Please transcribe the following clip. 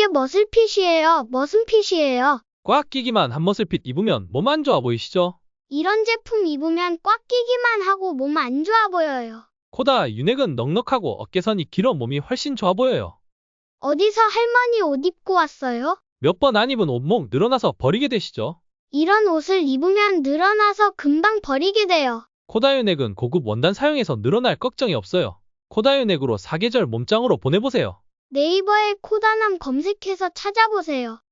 이게 머슬핏이에요. 무슨 핏이에요? 꽉 끼기만 한 머슬핏 입으면 몸 안 좋아 보이시죠? 이런 제품 입으면 꽉 끼기만 하고 몸 안 좋아 보여요. 코다 유넥은 넉넉하고 어깨선이 길어 몸이 훨씬 좋아 보여요. 어디서 할머니 옷 입고 왔어요? 몇 번 안 입은 옷목 늘어나서 버리게 되시죠? 이런 옷을 입으면 늘어나서 금방 버리게 돼요. 코다 유넥은 고급 원단 사용해서 늘어날 걱정이 없어요. 코다 유넥으로 사계절 몸짱으로 보내보세요. 네이버에 코다남 검색해서 찾아보세요.